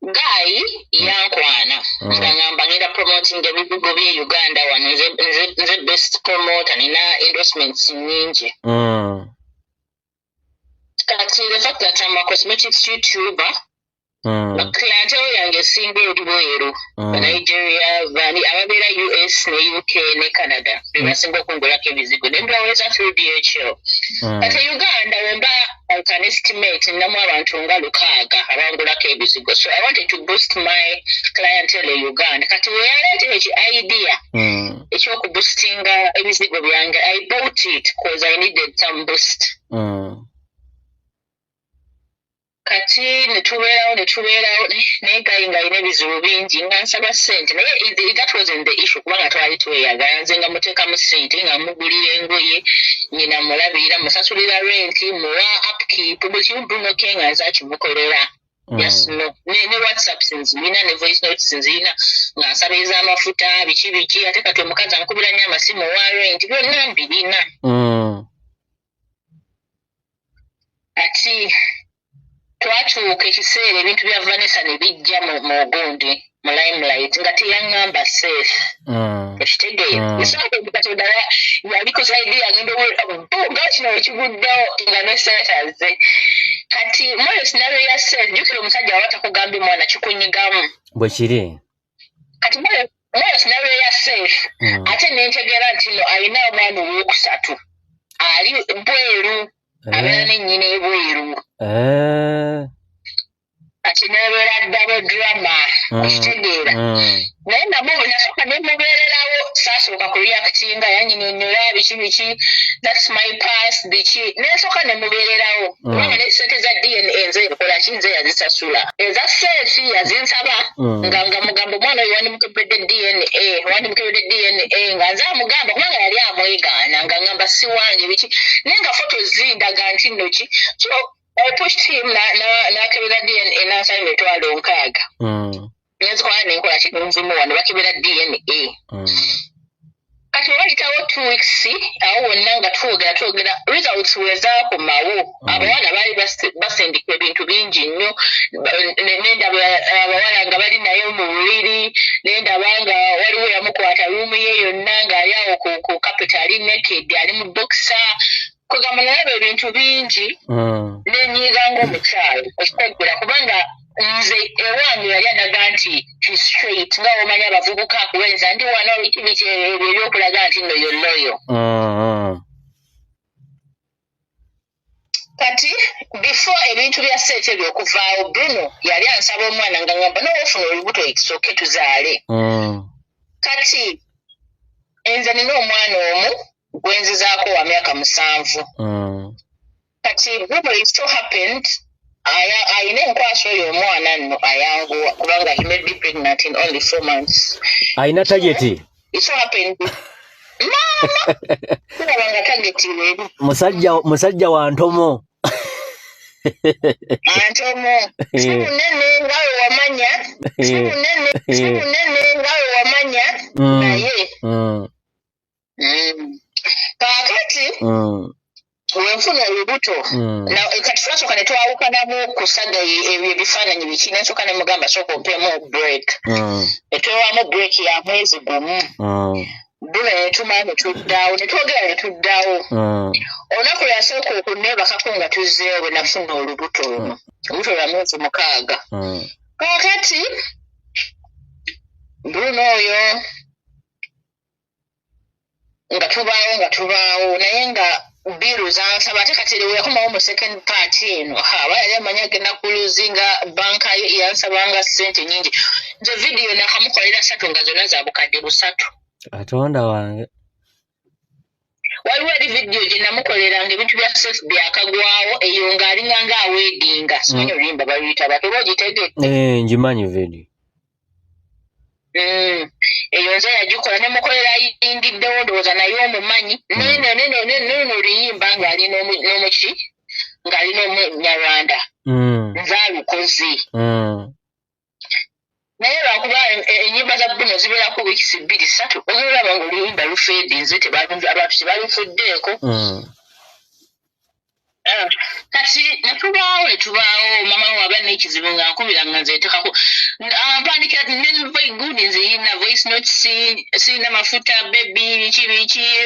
Guy yankwana ngamba ngenda promoting ebivugo bye Uganda wano nze best promoter nina endorsements nyingi kati the fact that I'm a cosmetics YouTuber clientele yange singa eri bweru Nigeria bani ababeera US ne UK ne Canada bebasinga okungulako ebizigo ne mbaweza through DHL kati Uganda wemba I can estimate namu abantu nga 6 abangulako ebizigo so I wanted to boost my clientele in Uganda kati weyaleete eki idea ekyokuboostinga ebizigo byange I bought it because I needed some boost kati netubeerawo naye gayi nga alina ebizibu bingi nga nsaba ssente naye that wasn't the issue kubanga twali tweyagala nze nga muteekamu ssente nga mugulira engoye nyina mulabirira musasulira renti muwa upkeep buli kimu Bruno ke nga nze akimukolera yes no ne whatsapp sinzirina ne voice note sinzirina nga nsabiriza amafuta biki ate kati omukazi ankubira nnyo amasimu wa renti byonna mbirina ati twatuuka ekiseera ebintu bya Vanessa ne bijja mu ogundi mu limelight nga teyaŋŋamba safe ekitegeera esaabekatoda yaliko saidi yagenda nga kino ekiguddewo nga nesetaze kati moyo sinario ya safe jukira omusajja waba takugambye mwana kikunyigamu bwe kiri kati moyo sinario ya safe ate nentegeera nti no alina omwana ow'okusatu ali bweru abeera n'ennyina ebweru ati nebeera ddabo drama ekitegeera naye nasooka nemubeererawo saasooka ku reactinga yanyinyonnyola biki that's my past biki nensooka nemubeererawo kubanga nesente za DNA nze ekola ki nze yazisasula eza seefi yazinsaba nga mugamba omwana oyo wandimukebedde DNA nga nze amugamba kubanga yali amwegaana nga ngamba si wange biki naye nga foto zindaga nti nno ki so I pushed him nakebera DNA n'asaba emitwalo 6 nenzikola nenkola kinunzimu wano bakebera DNA kati wayitawo 2 weeks awo wonna nga twogera results wezaakomawo abawala baali basindika ebintu bingi nnyo nendaba abawala nga bali nayo mu buliri nendaba nga waliwo yamukwata ruumu ye yonna ng'ali awo ku capital ali naked ali mu boxer kugamba nalaba ebintu bingi nenyiiga ng'omukyalo ekitegeera kubanga nze ewange yali anaga nti straight nga omanyi abavubuka akuwenza ndi wano biki ebyo ebyokulaga nti nno yolloyo kati before ebintu bya seete ebyokuvaawo Bruno yali ansaba omwana nga ngamba n'owofuna olubuto ekisooke tuzaale kati enze nina omwana omu gwenzizaako wa myaka 7 kati Bruno it so happened ayina enkwasa oyo omwana nno ayanguwa kubanga he may be pregnant in only 4 months ayina tageti it so happened kulabanga tageti weeri musajja wa ntomo antomo simunene ngawe wamanya wamanya naye kakati wenfuna olubuto kati twasooka ne twawukanamu kusaga ebyo ebifaananyi biki nensooka ne mugamba sooka ompeemu break etwewamu break ya mwezi gumu Bruno netuma netuddawo netwogera netuddawo olunaku lwasooka okuneebakako nga tuzzeewo bwe nafuna olubuto lwa mwezi 6 kakati Bruno oyo nga tubaawo naye nga biru zansaba ate kati yakomawo mu second part eno aba yali amanyi agenda kuluzinga banka ye yansabanga ssente nyingi nze vidiyo nakamukolera 3 nga zonna za bukadde 3 Katonda wange waliwo eri vidiyo gye namukoleranga ebintu bya self byakagwawo eyo ng'alinga ng'aweedinga simanyi oluyimba baluyita bato oba ogitegedde ngimanyi vidiyo eyo nze yagikola nemukolera ayingiddewo ndowooza naye omumanyi neno oluyimba ng'ali n'omuki ng'ali n'omunyarwanda nze alukoze naye lwakuba ennyimba za Bruno zibeerako wiikis 2-3 ozolaba nga oluyimba lufeedinze abantu tebalufuddeeko kati netubaawo mama waba n'ekizibu nga nkubira nga nzeetekako Mpandikira very good nziyina voice note sina mafuta baby bichi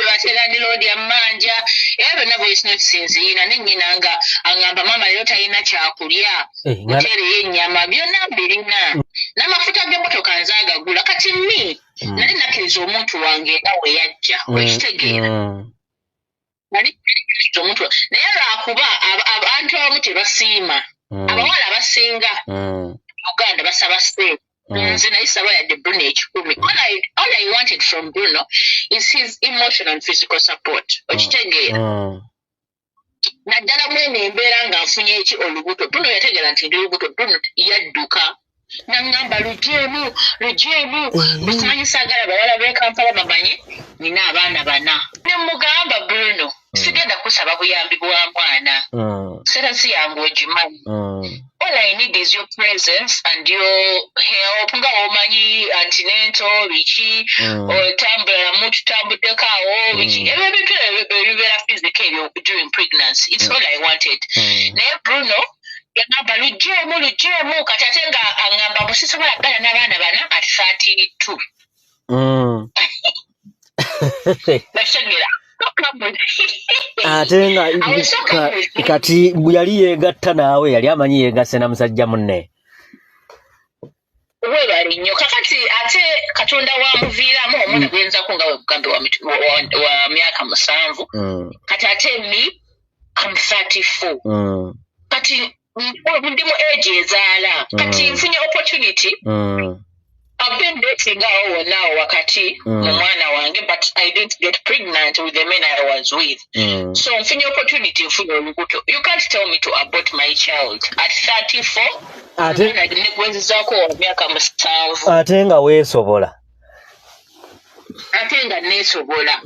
batera load ya manja era na voice note sinziyina nengina nga angamba mama lero talina kyakulya mutere yenyama byonna birina na mafuta g'emmotoka nzaaga gula kati mi nali nakiriza omuntu wange nawe yajja okitegeera nali nakiriza omuntu naye lwakuba abantu abamu tebasiima abawala abasinga Uganda basaba state. Nze nayisaba yadde Bruno ekikumi. All I wanted from Bruno is his emotional and physical support. Okitegeera. Naddala mwene embeera nga nfunye eki olubuto. Bruno yategeera nti ndi olubuto. Bruno yadduka. Nangamba lujeemu. Busimanyi saagala bawala b'e Kampala bamanyi nina abaana bana. Ne mugamba Bruno. Sigenda kusaba buyambi bwa mwana. Sera si yangu ogimanyi. All I need is your presence and your help. Nga omanyi antenatal, bichi, otambula mutu tambudeko awo, bichi. Ebintu ebibera physical during pregnancy. It's all I wanted. Naye Bruno, yagamba lujeemu kati ate nga angamba busisobola ggala n'abaana bana at 32. Nakitegeera. Ate nga kati yali yeegatta naawe yali amanyi yeegasse na musajja munne webali nnyo kakati ate katonda wamuviiramu omwana gwenzako nga webugambe wa myaka 7 kati ate mi am 34 kati ndi mu age ezaala kati nfunye opportunity I've been dating now wakati mwana wange, but I didn't get pregnant with the men I was with. So mfunye opportunity mfunye olubuto. You can't tell me to abort my child at 34. Ate negwenzako myaka 7. Ate nga weesobola. Ate nga neesobola.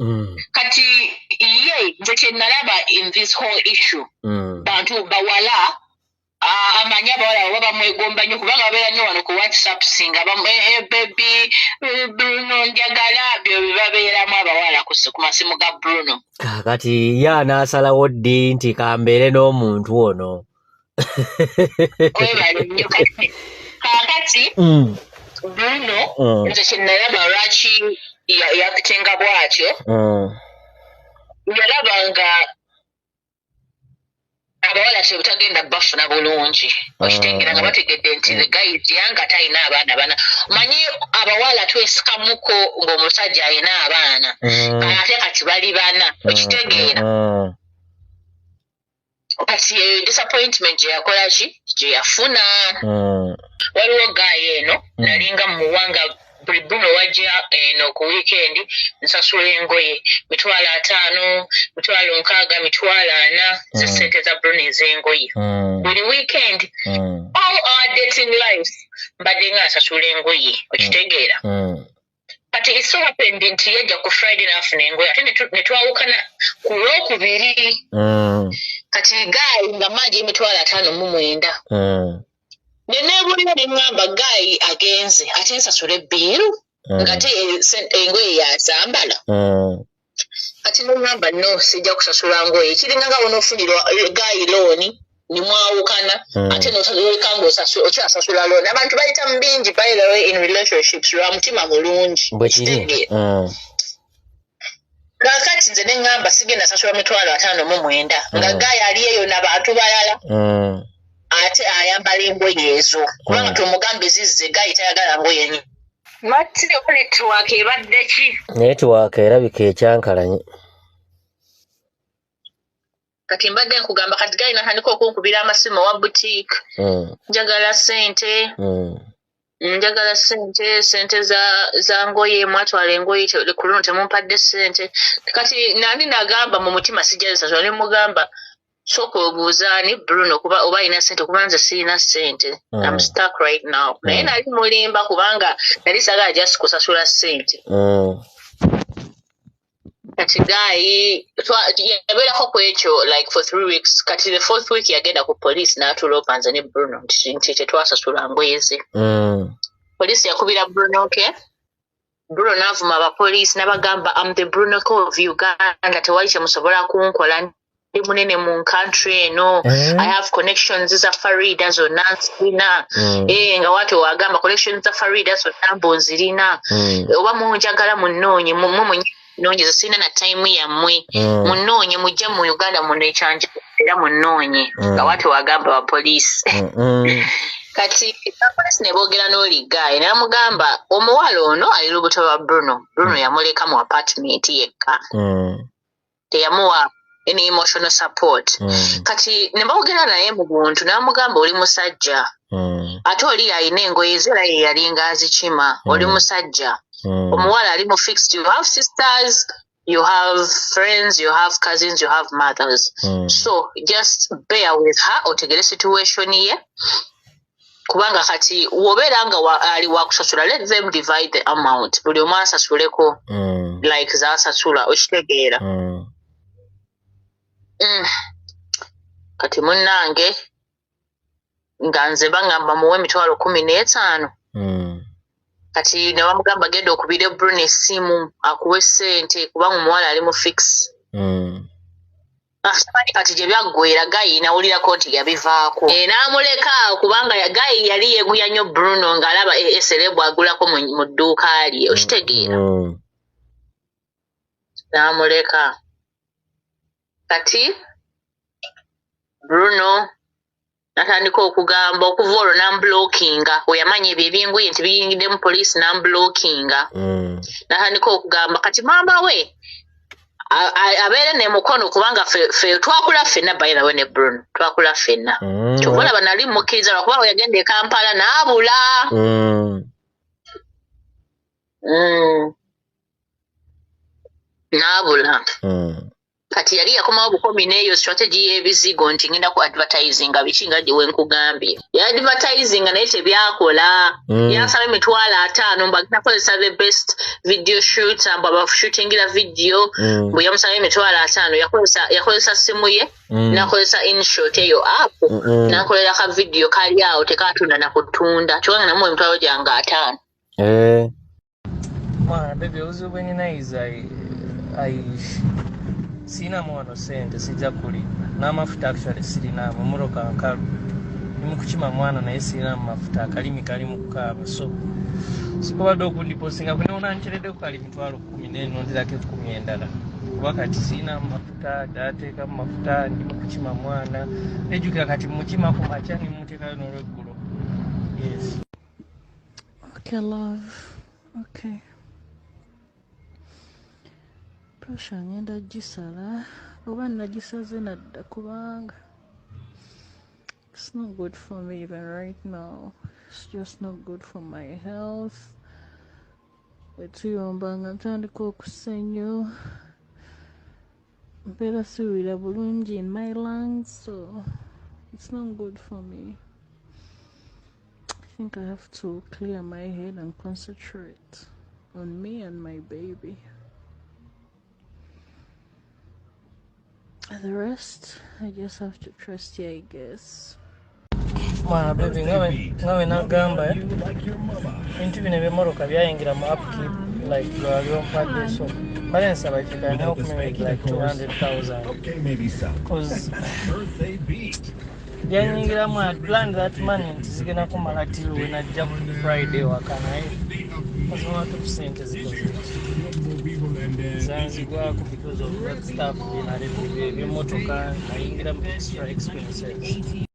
Kati ye nze kye nalaba in this whole issue. Bantu bawala amanya bawala baba mwegomba nnyo kubanga babeera nnyo wano ku WhatsApp singa baby Bruno njagala byo bibabeeramu abawala ku masimu ga Bruno. Kakati ye anaasalawo ddi nti kambeere n'omuntu ono. Webale nnyo kakati Bruno nze kye nalaba lwaki yakutenga bwatyo yalaba nga abawala tebutagenda bafuna bulungi okitegeera nga bategedde nti guys yanga talina abaana bana manyi abawala twesikamuko ng'omusajja alina abaana ate kati bali bana okitegeera kati disappointment gye yakola ki gye yafuna waliwo gayi eno nalinga mu muwanga buli Bruno wajja eno ku weekend nsasula engoye $5,000, $6,000, $4,000 ze ssente za Bruno ez'engoye buli weekend all our dating lives mbadde nga nsasula engoye okitegeera kati it so happened nti yajja ku Friday n'afuna engoye ate ne twawukana ku Lwokubiri kati gayi nga mmanji $59,000 Neneebulira ne ngamba gayi agenze ate nsasula ebbiiru nga te engoye yazambala kati n'ongamba no sijja kusasula ngoye ekiringa nga bonoofunirwa gayi looni ne mwawukana ate n'olekanga okyasasula looni abantu bayita mu bingi by the way in relationships lwa mutima mulungi kakati nze ne ngamba sigenda sasula $59,000 nga gayi ali eyo n'abantu balala ate ayambala engoye ezo kubanga tumugambe zizze gayi tayagala ngoye nnyo matire ku network ebadde ki network erabika ekyankalanye kati mbadde nkugamba kati gayi natandika okunkubira amasimu wa boutique njagala sente za ngoye mwatwala engoye ku luno temumpadde sente kati nani nagamba mu mutima sijja zisasula ne mugamba sooka obuuzaani Bruno kuba oba alina ssente kuba nze sirina ssente I'm stuck right now naye nali mulimba kubanga nali sagala just kusasula ssente kati gayi yabeerako ku ekyo like for 3 weeks kati the 4th week yagenda ku police n'atuloopa nze ne Bruno nti tetwasasula ngoye ze police yakubira Bruno Bruno n'avuma abapoliisi n'abagamba I'm the Bruno of Uganda tewali kye musobola kunkola munene mu country eno. I have connections za Farida zonna nzirina. Nga watu wagamba connections za Farida zonna mbonzirina. Oba munjagala munnoonye munnoonye sina na time yammwe. Munnoonye mujje mu Uganda munnekyanja era munnoonye. Nga watu wagamba wa police. Kati police ne boogera n'oligaye n'amugamba omuwala ono ali lubuto lwa Bruno. Bruno yamuleka mu apartment yekka. Teyamuwa any emotional support. Kati ne boogera naye mu buntu n'amugamba oli musajja. Ate oli alina engoye ze era ye yalinga azikima. Oli musajja. Omuwala ali mu fixed. You have sisters, you have friends, you have cousins, you have mothers. So just bear with her otegere situation ye. Kubanga kati wobeera nga ali wakusasula, let them divide the amount. Buli omu asasuleko like zaasasula okitegeera. Kati munnange nga nze bangamba muwe emitwalo 15. Kati ne bamugamba genda okubira Bruno essimu akuwe ssente kubanga omuwala ali mu fix. Kati gye byaggweera Gayi nawulirako nti yabivaako. N'amuleka kubanga Gayi yali yeeguya nnyo Bruno ng'alaba eserebu agulako mu dduuka lye okitegeera. N'amuleka. Kati Bruno natandika okugamba okuva olwo n'amblockinga. We yamanya ebyo eby'engoye nti biyingiddemu poliisi n'amblockinga. Natandika okugamba kati maama we abeere ne mukono kubanga fe twakula ffenna by the way ne Bruno twakula ffenna. Kyova olaba nali mukkiriza lwakuba we yagenda e Kampala n'abula. N'abula. Kati yali yakomawo bukomi n'eyo strategy y'ebizigo nti ngenda ku advertisinga biki nga gye wenkugambye. Ya advertisinga naye tebyakola. Yansaba emitwalo 5 mbagenda kozesa the best video shoot amba bashootingira video. Bwe yamusaba emitwalo 5 yakozesa simu ye nakozesa InShot eyo app nakolera ka video kali awo tekatunda na kutunda. Kyonga namuwa emitwalo gyange 5. Ma baby uzubu ni nice I sina mwana sente sijja kuli n'amafuta actually sirina muroka nkalu nimukukima mwana naye sirina mafuta kalimi kali mukaba so sikobadde okundiposinga kuneona ncheredde kali mitwalo 10 nondirake 10 endala wakati sina mafuta dateeka mafuta nimukukima mwana nejukira kati mukima ku macha nimutekayo n'olweggulo. Yes. Okay love. Okay. Pressure ngenda gisala oba nagisaze nadda kubanga it's not good for me even right now. It's just not good for my health. Etuyomba nga ntandika okusenyu mbeera siwulira bulungi in my lungs, so it's not good for me. I think I have to clear my head and concentrate on me and my baby. The rest, I just have to trust you, I guess. Ma baby ngawe nagamba bintu bino byemoroka byayingira mu upkeep like lwalyompade so nsaba if you can help me with like 200,000. Okay, maybe so. Because byanyingira mu I planned that money nti zigenda kumala till when ajja ku Friday wakanaye kasomatu kusente zikoze zanzigwako because of that stuff byemmotoka nayingira mu extra expenses.